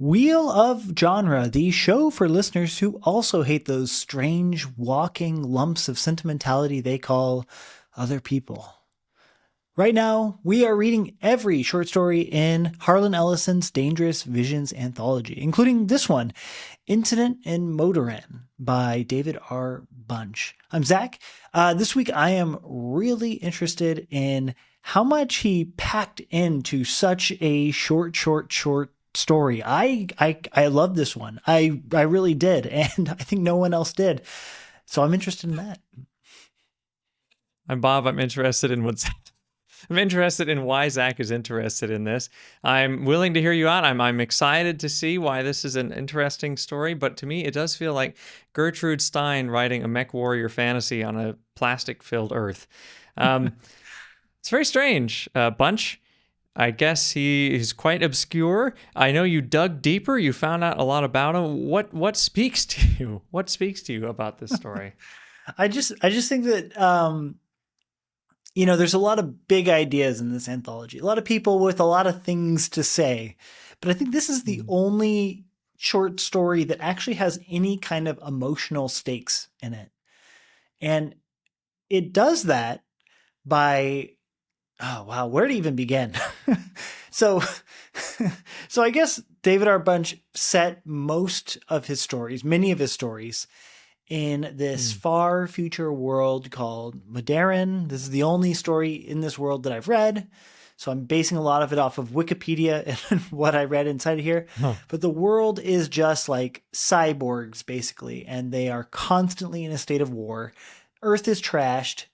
Wheel of Genre, the show for listeners who also hate those strange walking lumps of sentimentality they call other people. Right now, we are reading every short story in Harlan Ellison's Dangerous Visions anthology, including this one, Incident in Moderan by David R. Bunch. I'm Zach. This week, I am really interested in how much he packed into such a short story. I love this one. I really did, and I think no one else did. So I'm interested in that. I'm Bob. I'm interested in why Zach is interested in this. I'm willing to hear you out. I'm excited to see why this is an interesting story, but to me, it does feel like Gertrude Stein writing a mech warrior fantasy on a plastic-filled Earth. It's very strange. Bunch, I guess he is quite obscure. I know you dug deeper. You found out a lot about him. What speaks to you? What speaks to you about this story? I just think that there's a lot of big ideas in this anthology. A lot of people with a lot of things to say. But I think this is the only short story that actually has any kind of emotional stakes in it. And it does that by, oh wow, where to even begin? So I guess David R. Bunch set many of his stories in this far future world called Moderan. This is the only story in this world that I've read. So I'm basing a lot of it off of Wikipedia and what I read inside of here. Huh. But the world is just like cyborgs, basically, and they are constantly in a state of war. Earth is trashed.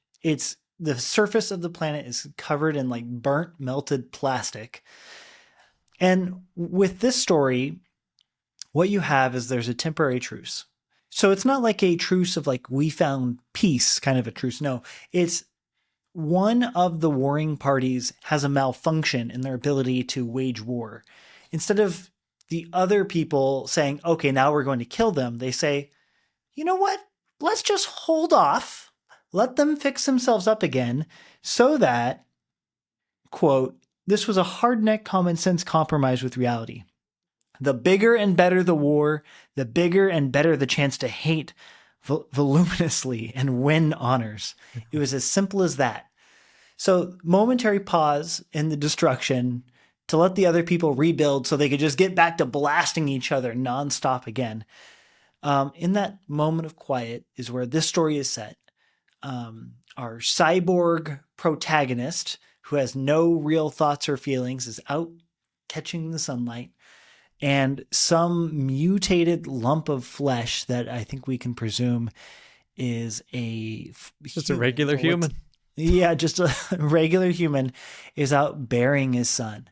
The surface of the planet is covered in like burnt, melted plastic. And with this story, what you have is there's a temporary truce. So it's not like a truce of like, we found peace kind of a truce. No, it's one of the warring parties has a malfunction in their ability to wage war. Instead of the other people saying, okay, now we're going to kill them, they say, you know what? Let's just hold off. Let them fix themselves up again so that, quote, this was a hard-necked common sense compromise with reality. The bigger and better the war, the bigger and better the chance to hate voluminously and win honors. It was as simple as that. So momentary pause in the destruction to let the other people rebuild so they could just get back to blasting each other nonstop again. In that moment of quiet is where this story is set. Our cyborg protagonist, who has no real thoughts or feelings, is out catching the sunlight. And some mutated lump of flesh that I think we can presume is just a regular human. Yeah, just a regular human is out burying his son.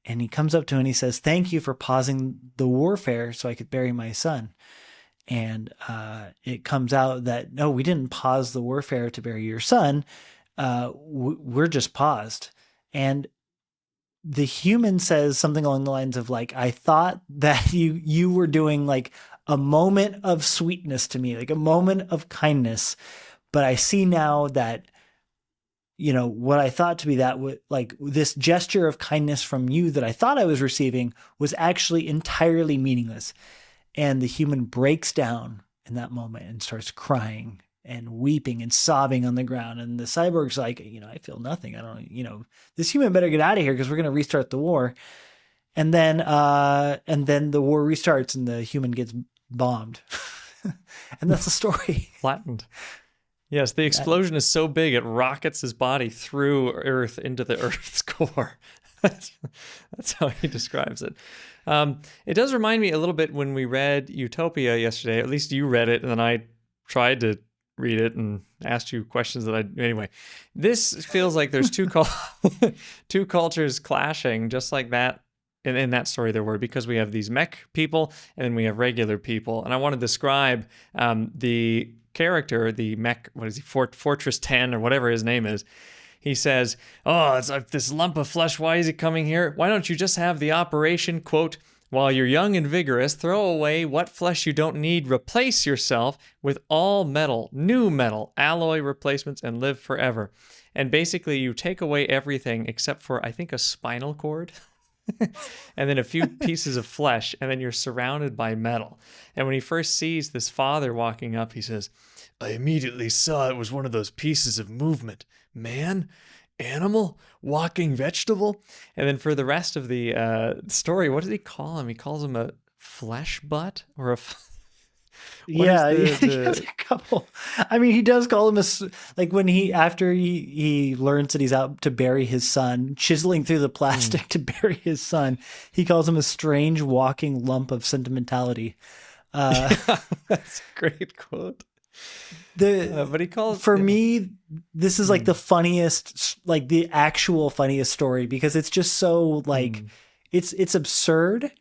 And he comes up to him and he says, thank you for pausing the warfare so I could bury my son. And it comes out that, no, we didn't pause the warfare to bury your son. We're just paused. And the human says something along the lines of like, I thought that you were doing like a moment of sweetness to me, like a moment of kindness. But I see now that, what I thought to be that like this gesture of kindness from you that I thought I was receiving was actually entirely meaningless. And the human breaks down in that moment and starts crying and weeping and sobbing on the ground. And the cyborg's like, I feel nothing. I don't, this human better get out of here because we're going to restart the war. And then the war restarts and the human gets bombed. And that's the story. Flattened. Yes, the explosion is so big it rockets his body through Earth into the Earth's core. That's how he describes it. It does remind me a little bit when we read Utopia yesterday. At least you read it, and then I tried to read it and asked you questions anyway. This feels like there's two cultures clashing, just like that. In that story there were, because we have these mech people and then we have regular people. And I want to describe the character, the mech, what is he, Fortress 10 or whatever his name is. He says, oh, it's like this lump of flesh. Why is he coming here? Why don't you just have the operation, quote, while you're young and vigorous, throw away what flesh you don't need, replace yourself with all metal, new metal, alloy replacements, and live forever. And basically you take away everything except for, I think, a spinal cord. and then a few pieces of flesh, and then you're surrounded by metal. And when he first sees this father walking up, he says, I immediately saw it was one of those pieces of movement. Man, animal, walking vegetable. And then for the rest of the story, what does he call him? He calls him a flesh butt or a... What Yeah, is he has a couple. I mean, he does call him like when after he learns that he's out to bury his son, chiseling through the plastic to bury his son, he calls him a strange walking lump of sentimentality. That's a great quote. But he calls for me, this is like the funniest, like the actual funniest story, because it's just so like it's absurd,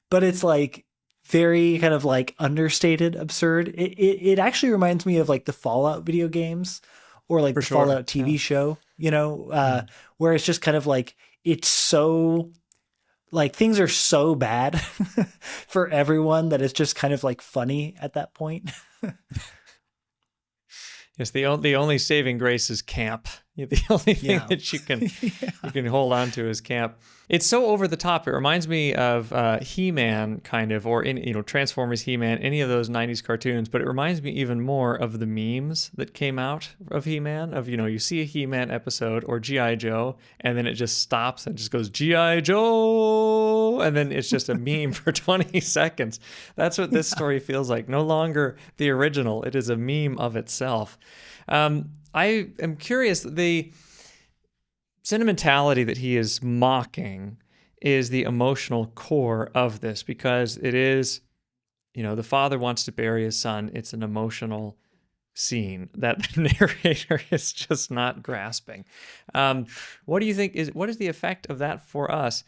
but it's like very kind of like understated absurd. It actually reminds me of like the Fallout video games or like For the sure. Fallout TV show, you know, where it's just kind of like, it's so like things are so bad for everyone that it's just kind of like funny at that point. Yes, the only saving grace is camp. The only thing that you can hold on to is camp. It's so over the top. It reminds me of He-Man, kind of, or Transformers, He-Man, any of those '90s cartoons. But it reminds me even more of the memes that came out of He-Man. Of you see a He-Man episode or GI Joe, and then it just stops and just goes GI Joe, and then it's just a meme for 20 seconds. That's what this story feels like. No longer the original; it is a meme of itself. I am curious, the sentimentality that he is mocking is the emotional core of this, because it is, the father wants to bury his son. It's an emotional scene that the narrator is just not grasping. What do you think what is the effect of that for us?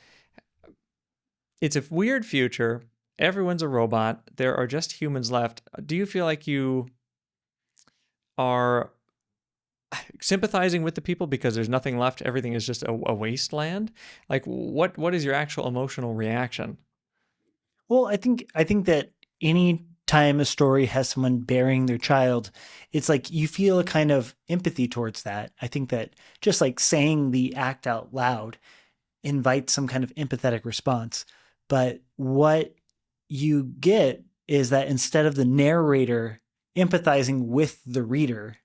It's a weird future. Everyone's a robot. There are just humans left. Do you feel like you are sympathizing with the people because there's nothing left? Everything is just a wasteland. Like, what is your actual emotional reaction? Well, I think that any time a story has someone burying their child, it's like you feel a kind of empathy towards that. I think that just like saying the act out loud invites some kind of empathetic response. But what you get is that instead of the narrator empathizing with the reader,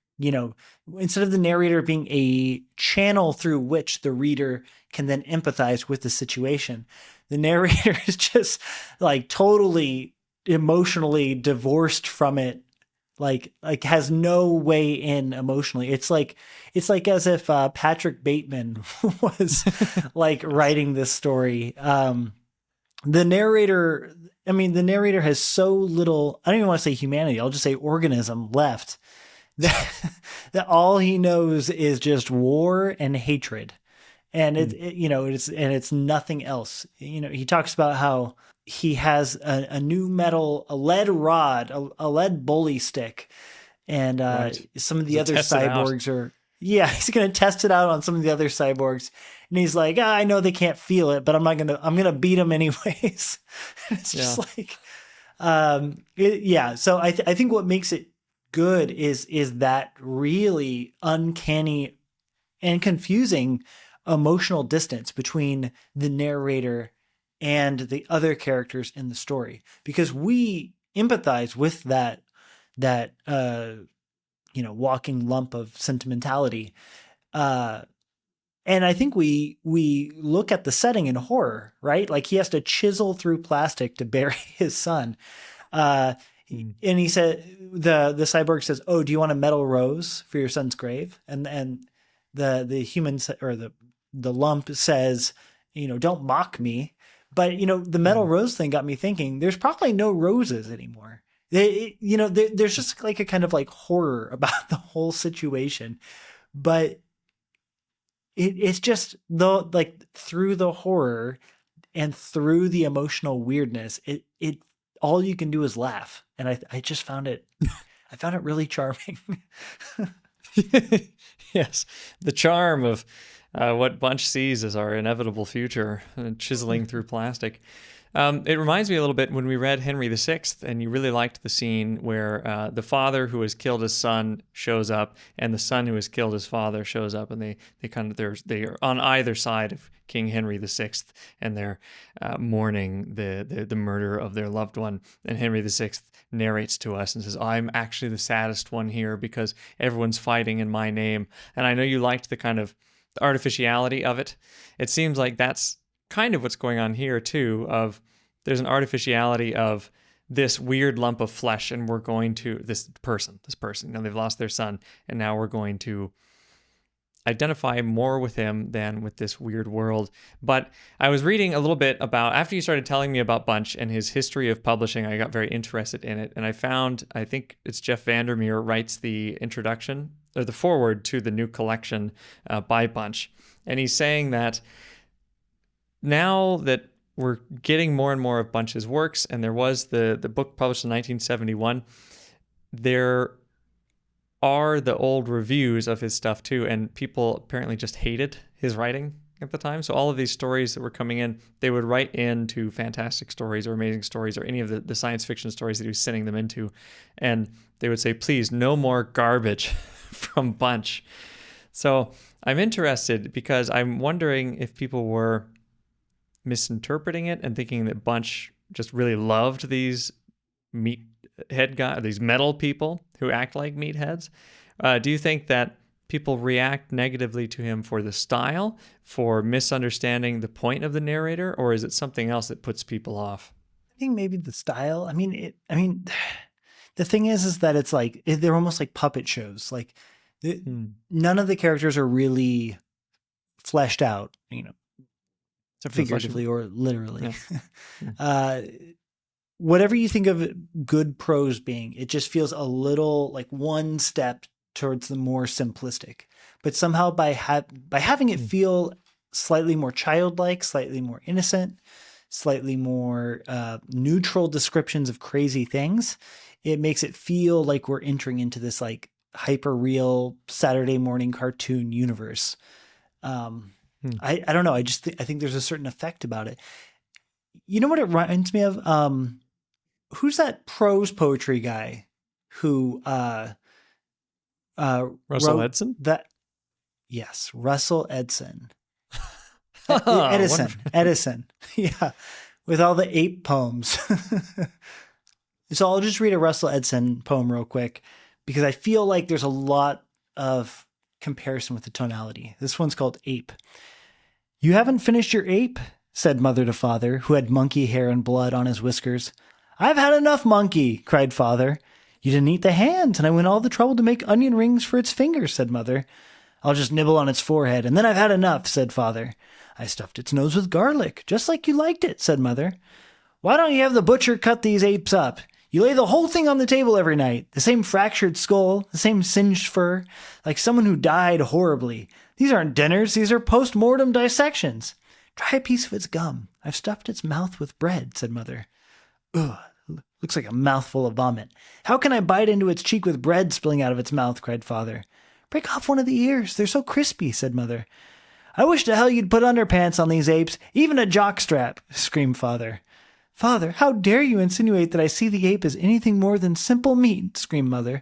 instead of the narrator being a channel through which the reader can then empathize with the situation, the narrator is just like totally emotionally divorced from it, like has no way in emotionally. It's like as if Patrick Bateman was like writing this story. The narrator has so little, I don't even want to say humanity, I'll just say organism left, that all he knows is just war and hatred. And it's nothing else. He talks about how he has a new metal, a lead rod, a lead bully stick. And some of the other cyborgs are, he's going to test it out on some of the other cyborgs. And he's like, I know they can't feel it, but I'm going to beat them anyways. It's just like, So I think what makes it good is that really uncanny and confusing emotional distance between the narrator and the other characters in the story, because we empathize with that walking lump of sentimentality. And I think we look at the setting in horror, right? Like he has to chisel through plastic to bury his son. And he said, the cyborg says, "Oh, do you want a metal rose for your son's grave?" And the human, or the lump says, "Don't mock me." But the metal rose thing got me thinking. There's probably no roses anymore. There's just like a kind of like horror about the whole situation, but it's just through the horror and through the emotional weirdness, it all you can do is laugh. And I just found it, I found it really charming. Yes. The charm of what Bunch sees as our inevitable future, chiseling through plastic. It reminds me a little bit when we read Henry VI, and you really liked the scene where the father who has killed his son shows up, and the son who has killed his father shows up, and they're on either side of King Henry VI, and they're mourning the murder of their loved one. And Henry VI narrates to us and says, "I'm actually the saddest one here because everyone's fighting in my name." And I know you liked the kind of the artificiality of it. It seems like that's kind of what's going on here too, of there's an artificiality of this weird lump of flesh, and we're going to this person, they've lost their son, and now we're going to identify more with him than with this weird world. But I was reading a little bit about, after you started telling me about Bunch and his history of publishing, I got very interested in it, and I found, I think it's Jeff Vandermeer writes the introduction or the foreword to the new collection by Bunch, and he's saying that now that we're getting more and more of Bunch's works, and there was the book published in 1971, there are the old reviews of his stuff too, and people apparently just hated his writing at the time. So all of these stories that were coming in, they would write into Fantastic Stories or Amazing Stories or any of the science fiction stories that he was sending them into, and they would say, "Please, no more garbage from Bunch." So I'm interested because I'm wondering if people were misinterpreting it and thinking that Bunch just really loved these meathead guys, these metal people who act like meatheads. Do you think that people react negatively to him for the style, for misunderstanding the point of the narrator, or is it something else that puts people off? I think maybe the style. The thing is that it's like they're almost like puppet shows. Like none of the characters are really fleshed out, figuratively or literally. Yeah. Whatever you think of good prose being, it just feels a little like one step towards the more simplistic. But somehow by having it feel slightly more childlike, slightly more innocent, slightly more neutral descriptions of crazy things, it makes it feel like we're entering into this like hyper real Saturday morning cartoon universe. I don't know. I think there's a certain effect about it. You know what it reminds me of? Who's that prose poetry guy who Russell Edson? Yes, Russell Edson. Edison. Yeah, with all the ape poems. So I'll just read a Russell Edson poem real quick because I feel like there's a lot of comparison with the tonality. This one's called Ape. "You haven't finished your ape?" said mother to father, who had monkey hair and blood on his whiskers. "I've had enough monkey," cried father. "You didn't eat the hands, and I went all the trouble to make onion rings for its fingers," said mother. "I'll just nibble on its forehead, and then I've had enough," said father. "I stuffed its nose with garlic, just like you liked it," said mother. "Why don't you have the butcher cut these apes up? You lay the whole thing on the table every night, the same fractured skull, the same singed fur, like someone who died horribly. These aren't dinners, these are post-mortem dissections. Try a piece of its gum. I've stuffed its mouth with bread," said mother. "Ugh, looks like a mouthful of vomit. How can I bite into its cheek with bread spilling out of its mouth?" cried father. "Break off one of the ears, they're so crispy," said mother. "I wish to hell you'd put underpants on these apes, even a jockstrap," screamed father. "Father, how dare you insinuate that I see the ape as anything more than simple meat?" screamed mother.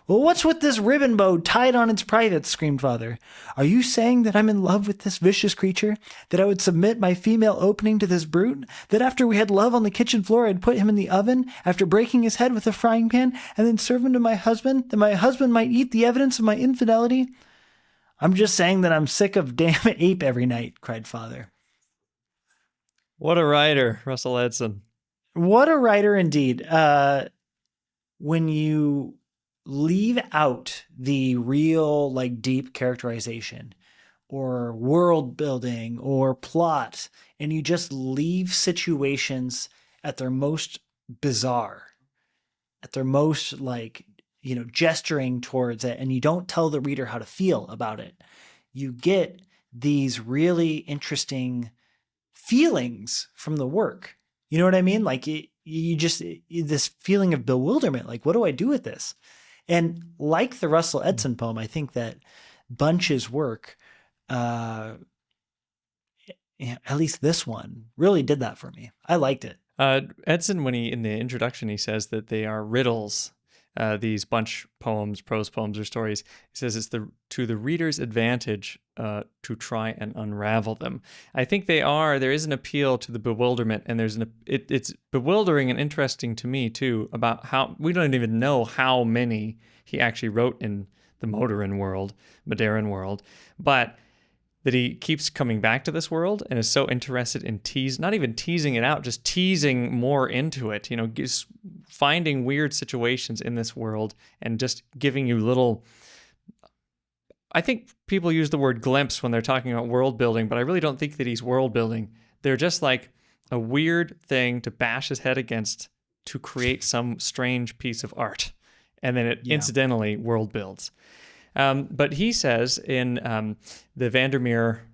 "Well, what's with this ribbon bow tied on its privates?" screamed father. "Are you saying that I'm in love with this vicious creature? That I would submit my female opening to this brute? That after we had love on the kitchen floor, I'd put him in the oven, after breaking his head with a frying pan, and then serve him to my husband, that my husband might eat the evidence of my infidelity?" "I'm just saying that I'm sick of damn ape every night," cried father. What a writer, Russell Edson. What a writer indeed. When you leave out the real, like, deep characterization or world building or plot, and you just leave situations at their most bizarre, at their most, like, gesturing towards it, and you don't tell the reader how to feel about it, you get these really interesting feelings from the work. You know what I mean? Like this feeling of bewilderment, like, what do I do with this? And like the Russell Edson poem, I think that Bunch's work, at least this one really did that for me. I liked it. Edson, when in the introduction, he says that they are riddles, these bunch poems, prose poems, or stories. He says it's to the reader's advantage to try and unravel them. I think they are. There is an appeal to the bewilderment, and it's bewildering and interesting to me too about how we don't even know how many he actually wrote in the Moderan world, but that he keeps coming back to this world and is so interested in not even teasing it out, just teasing more into it, just finding weird situations in this world and just giving you little, I think people use the word glimpse when they're talking about world building, but I really don't think that he's world building. They're just like a weird thing to bash his head against to create some strange piece of art. And then it incidentally world builds. But he says in the Vandermeer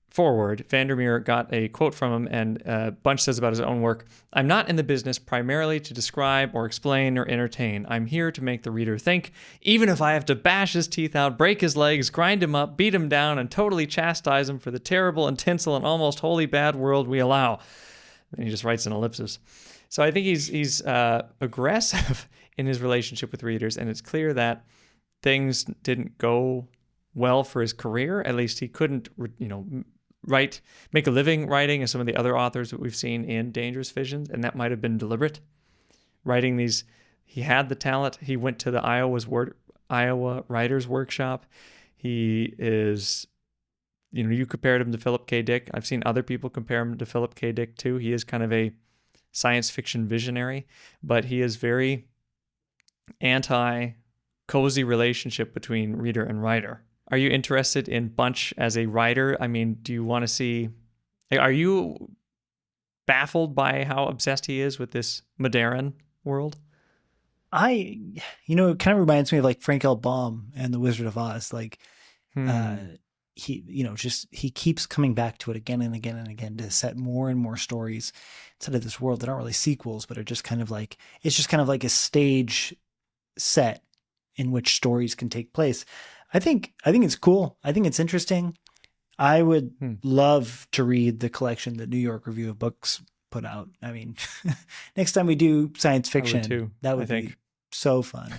forward, Vandermeer got a quote from him, and Bunch says about his own work, "I'm not in the business primarily to describe or explain or entertain. I'm here to make the reader think, even if I have to bash his teeth out, break his legs, grind him up, beat him down, and totally chastise him for the terrible and tinsel and almost wholly bad world we allow." And he just writes an ellipsis. So I think he's aggressive in his relationship with readers, and it's clear that things didn't go well for his career. At least he couldn't, make a living writing as some of the other authors that we've seen in Dangerous Visions, and that might have been deliberate. Writing these, he had the talent. He went to the Iowa Writers Workshop. He is, you compared him to Philip K. Dick. I've seen other people compare him to Philip K. Dick too. He is kind of a science fiction visionary, but he is very cozy relationship between reader and writer. Are you interested in Bunch as a writer? I mean, do you want to see... Are you baffled by how obsessed he is with this Moderan world? It kind of reminds me of like Frank L. Baum and The Wizard of Oz. Like, he keeps coming back to it again and again and again to set more and more stories instead of this world that aren't really sequels, but are just kind of like, it's just kind of like a stage set in which stories can take place. I think it's cool. I think it's interesting. I would love to read the collection that New York Review of Books put out. I mean, next time we do science fiction, that would be so fun.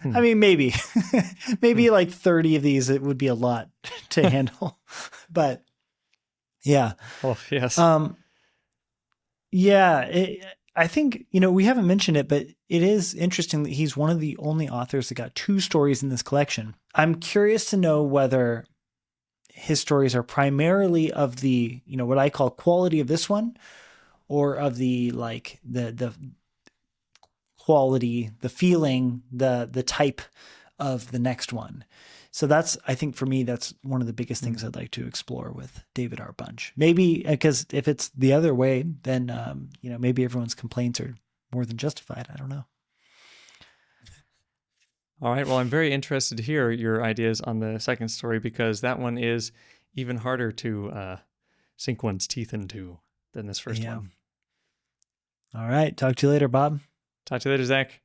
I mean, maybe like 30 of these, it would be a lot to handle, but yeah. Oh, yes. I think, we haven't mentioned it, but it is interesting that he's one of the only authors that got 2 stories in this collection. I'm curious to know whether his stories are primarily of the, what I call quality of this one, or of the, like, the quality, the feeling, the type of the next one. So I think for me, that's one of the biggest things I'd like to explore with David R. Bunch. Maybe because if it's the other way, then, maybe everyone's complaints are more than justified. I don't know. All right. Well, I'm very interested to hear your ideas on the second story, because that one is even harder to sink one's teeth into than this first one. All right. Talk to you later, Bob. Talk to you later, Zach.